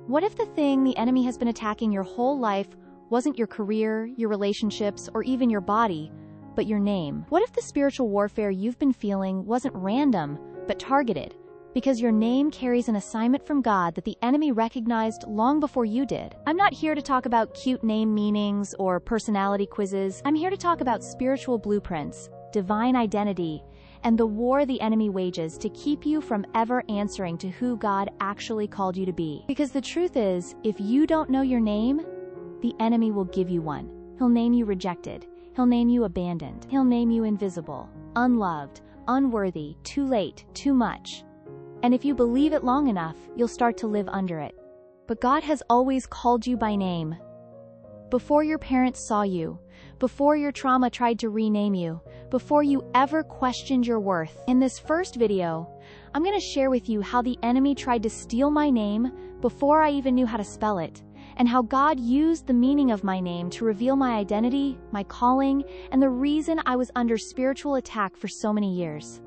What if the thing the enemy has been attacking your whole life wasn't your career, your relationships, or even your body, but your name? What if the spiritual warfare you've been feeling wasn't random, but targeted? Because your name carries an assignment from God that the enemy recognized long before you did. I'm not here to talk about cute name meanings or personality quizzes. I'm here to talk about spiritual blueprints, divine identity, and the war the enemy wages to keep you from ever answering to who God actually called you to be. Because the truth is, if you don't know your name, the enemy will give you one. He'll name you rejected. He'll name you abandoned. He'll name you invisible, unloved, unworthy, too late, too much. And if you believe it long enough, you'll start to live under it. But God has always called you by name. Before your parents saw you, before your trauma tried to rename you, before you ever questioned your worth. In this first video, I'm going to share with you how the enemy tried to steal my name before I even knew how to spell it, and how God used the meaning of my name to reveal my identity, my calling, and the reason I was under spiritual attack for so many years.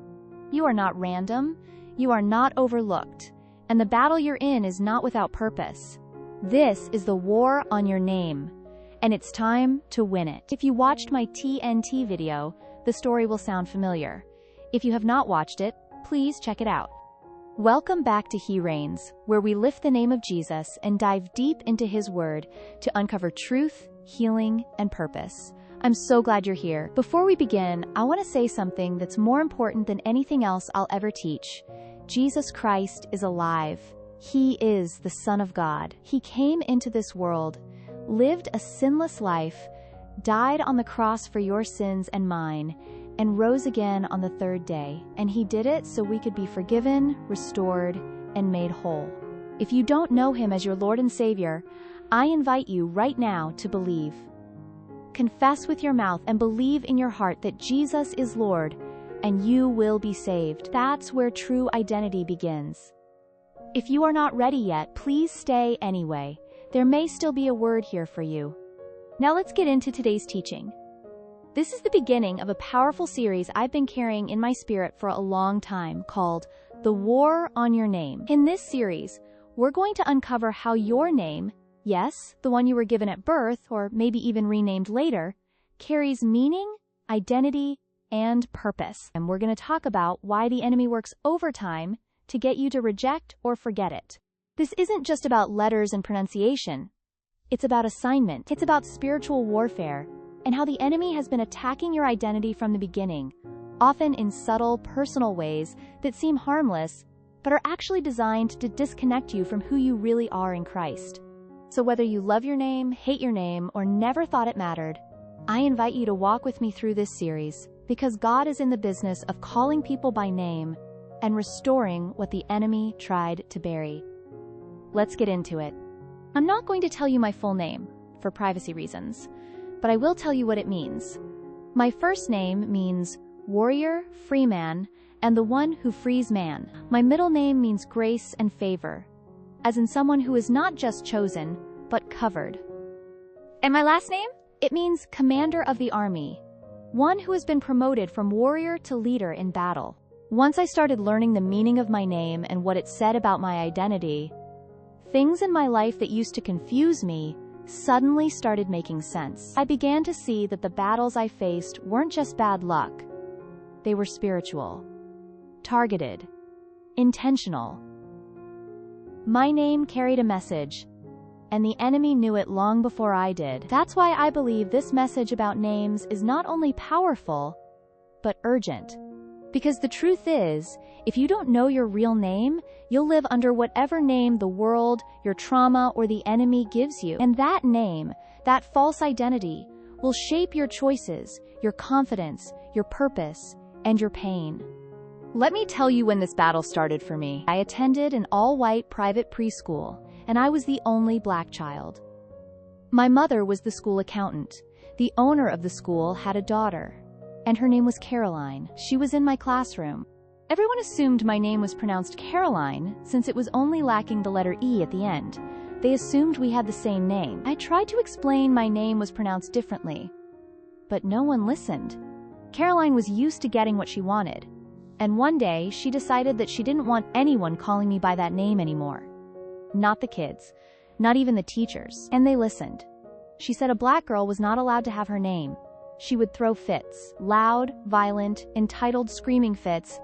You are not random, you are not overlooked, and the battle you're in is not without purpose. This is the war on your name, and it's time to win it. If you watched my TNT video, the story will sound familiar. If you have not watched it, please check it out. Welcome back to He Reigns, where we lift the name of Jesus and dive deep into His Word to uncover truth, healing, and purpose. I'm so glad you're here. Before we begin, I want to say something that's more important than anything else I'll ever teach. Jesus Christ is alive. He is the Son of God. He came into this world, lived a sinless life, died on the cross for your sins and mine, and rose again on the third day. And He did it so we could be forgiven, restored, and made whole. If you don't know Him as your Lord and Savior, I invite you right now to believe. Confess with your mouth and believe in your heart that Jesus is Lord, and you will be saved. That's where true identity begins. If you are not ready yet, please stay anyway. There may still be a word here for you. Now let's get into today's teaching. This is the beginning of a powerful series I've been carrying in my spirit for a long time, called The War on Your Name. In this series, we're going to uncover how your name, yes, the one you were given at birth, or maybe even renamed later, carries meaning, identity, and purpose. And we're going to talk about why the enemy works overtime to get you to reject or forget it. This isn't just about letters and pronunciation. It's about assignment. It's about spiritual warfare, and how the enemy has been attacking your identity from the beginning, often in subtle, personal ways that seem harmless, but are actually designed to disconnect you from who you really are in Christ. So whether you love your name, hate your name, or never thought it mattered, I invite you to walk with me through this series, because God is in the business of calling people by name and restoring what the enemy tried to bury. Let's get into it. I'm not going to tell you my full name, for privacy reasons, but I will tell you what it means. My first name means warrior, free man, and the one who frees man. My middle name means grace and favor, as in someone who is not just chosen, but covered. And my last name? It means commander of the army, one who has been promoted from warrior to leader in battle. Once I started learning the meaning of my name and what it said about my identity, things in my life that used to confuse me suddenly started making sense. I began to see that the battles I faced weren't just bad luck. They were spiritual, targeted, intentional. My name carried a message, and the enemy knew it long before I did. That's why I believe this message about names is not only powerful, but urgent. Because the truth is, if you don't know your real name, you'll live under whatever name the world, your trauma, or the enemy gives you. And that name, that false identity, will shape your choices, your confidence, your purpose, and your pain. Let me tell you when this battle started for me. I attended an all-white private preschool, and I was the only black child. My mother was the school accountant. The owner of the school had a daughter, and her name was Caroline. She was in my classroom. Everyone assumed my name was pronounced Caroline, since it was only lacking the letter E at the end. They assumed we had the same name. I tried to explain my name was pronounced differently, but no one listened. Caroline was used to getting what she wanted, and one day she decided that she didn't want anyone calling me by that name anymore. not the kids, not even the teachers. And they listened. She said a black girl was not allowed to have her name. She would throw fits, loud, violent, entitled screaming fits,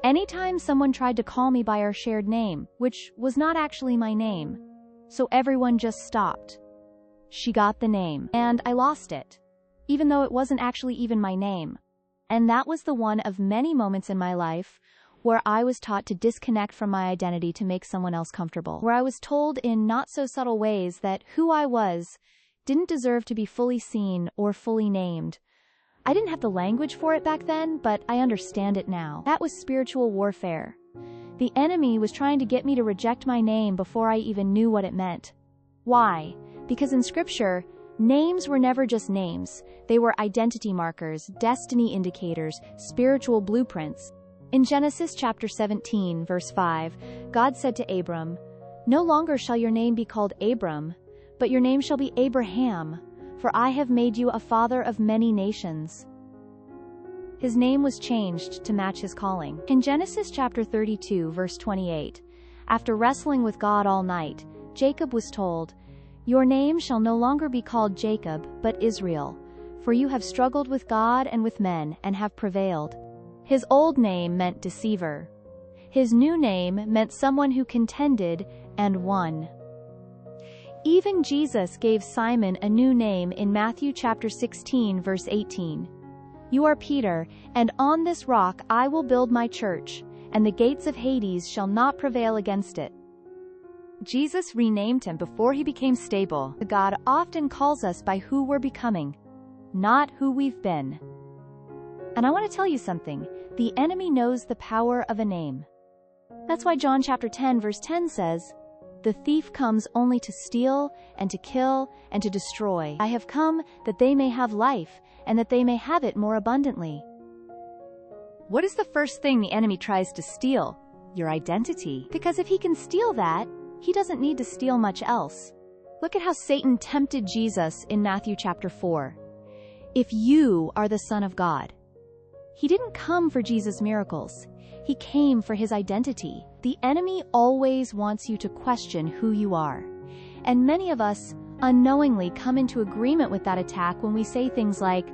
anytime someone tried to call me by our shared name, which was not actually my name. So everyone just stopped. She got the name, and I lost it, even though it wasn't actually even my name. And that was the one of many moments in my life where I was taught to disconnect from my identity to make someone else comfortable, where I was told in not so subtle ways that who I was didn't deserve to be fully seen or fully named. I didn't have the language for it back then, but I understand it now. That was spiritual warfare. The enemy was trying to get me to reject my name before I even knew what it meant. Why? Because in Scripture, names were never just names. They were identity markers, destiny indicators, spiritual blueprints. In Genesis chapter 17, verse 5, God said to Abram, "No longer shall your name be called Abram, but your name shall be Abraham, for I have made you a father of many nations." His name was changed to match his calling. In Genesis chapter 32, verse 28, after wrestling with God all night, Jacob was told, "Your name shall no longer be called Jacob, but Israel, for you have struggled with God and with men, and have prevailed." His old name meant deceiver. His new name meant someone who contended and won. Even Jesus gave Simon a new name in Matthew chapter 16, verse 18. "You are Peter, and on this rock I will build my church, and the gates of Hades shall not prevail against it." Jesus renamed him before he became stable. God often calls us by who we're becoming, not who we've been. And I want to tell you something. The enemy knows the power of a name. That's why John chapter 10, verse 10 says, "The thief comes only to steal and to kill and to destroy. I have come that they may have life, and that they may have it more abundantly." What is the first thing the enemy tries to steal? Your identity. Because if he can steal that, he doesn't need to steal much else. Look at how Satan tempted Jesus in Matthew chapter 4. "If you are the Son of God." He didn't come for Jesus' miracles. He came for his identity. The enemy always wants you to question who you are. And many of us unknowingly come into agreement with that attack when we say things like,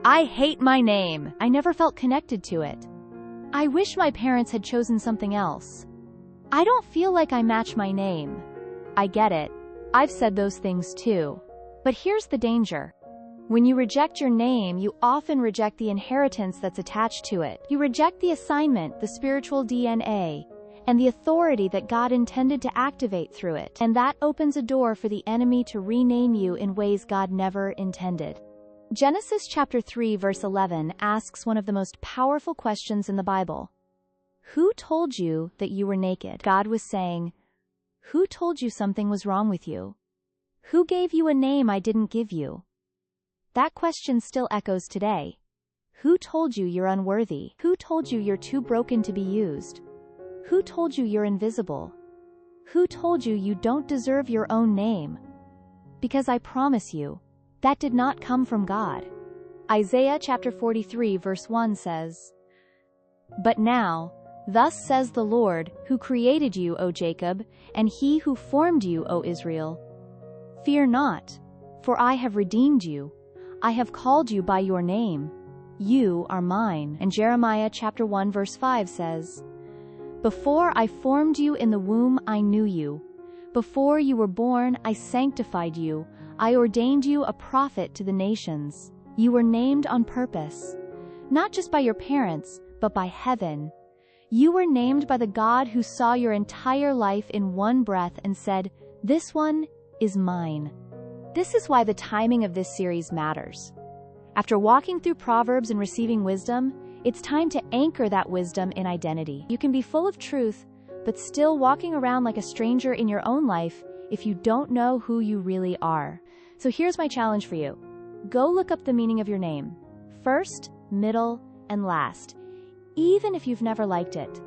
"I hate my name. I never felt connected to it. I wish my parents had chosen something else. I don't feel like I match my name." I get it. I've said those things too. But here's the danger. When you reject your name, you often reject the inheritance that's attached to it. You reject the assignment, the spiritual DNA, and the authority that God intended to activate through it. And that opens a door for the enemy to rename you in ways God never intended. Genesis chapter 3, verse 11 asks one of the most powerful questions in the Bible. Who told you that you were naked? God was saying, who told you something was wrong with you? Who gave you a name I didn't give you? That question still echoes today. Who told you you're unworthy? Who told you you're too broken to be used? Who told you you're invisible? Who told you you don't deserve your own name? Because I promise you, that did not come from God. Isaiah chapter 43 verse 1 says, "But now, thus says the Lord, who created you, O Jacob, and he who formed you, O Israel. Fear not, for I have redeemed you. I have called you by your name. You are mine." And Jeremiah chapter 1 verse 5 says, "Before I formed you in the womb I knew you. Before you were born I sanctified you. I ordained you a prophet to the nations." You were named on purpose, not just by your parents, but by heaven. You were named by the God who saw your entire life in one breath and said, "This one is mine." This is why the timing of this series matters. After walking through Proverbs and receiving wisdom, it's time to anchor that wisdom in identity. You can be full of truth, but still walking around like a stranger in your own life if you don't know who you really are. So here's my challenge for you. Go look up the meaning of your name. First, middle, and last. Even if you've never liked it.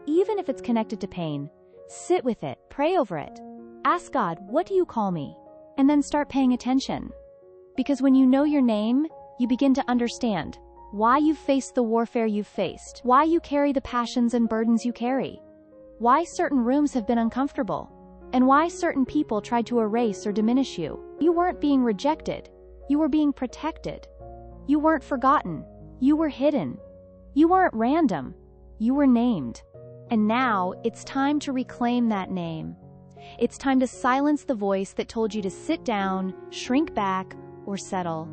Even if it's connected to pain. Sit with it. Pray over it. Ask God, what do you call me? And then start paying attention. Because when you know your name, you begin to understand why you've faced the warfare you've faced, why you carry the passions and burdens you carry, why certain rooms have been uncomfortable, and why certain people tried to erase or diminish you. You weren't being rejected. You were being protected. You weren't forgotten. You were hidden. You weren't random. You were named. And now, it's time to reclaim that name. It's time to silence the voice that told you to sit down, shrink back, or settle.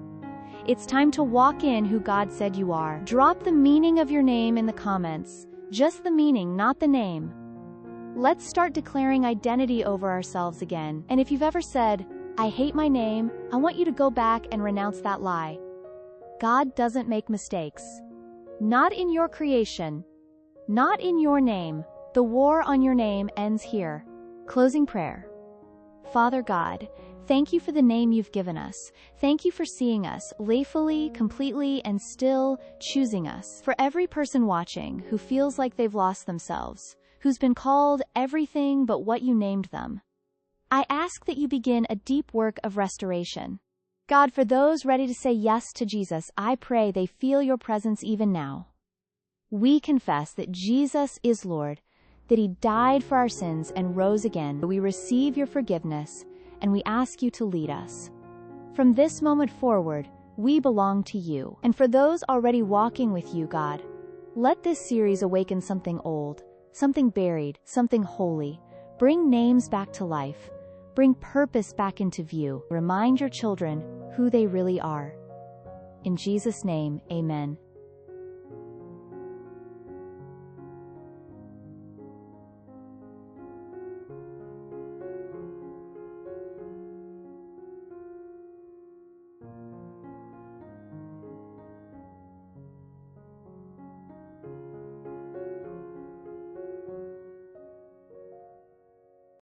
It's time to walk in who God said you are. Drop the meaning of your name in the comments. Just the meaning, not the name. Let's start declaring identity over ourselves again. And if you've ever said, "I hate my name," I want you to go back and renounce that lie. God doesn't make mistakes. Not in your creation. Not in your name. The war on your name ends here. Closing prayer. Father God, thank you for the name you've given us. Thank you for seeing us, playfully, completely, and still choosing us. For every person watching who feels like they've lost themselves, who's been called everything but what you named them, I ask that you begin a deep work of restoration. God, for those ready to say yes to Jesus, I pray they feel your presence even now. We confess that Jesus is Lord, that he died for our sins and rose again. We receive your forgiveness, and we ask you to lead us. From this moment forward, we belong to you. And for those already walking with you, God, let this series awaken something old, something buried, something holy. Bring names back to life. Bring purpose back into view. Remind your children who they really are. In Jesus' name, amen.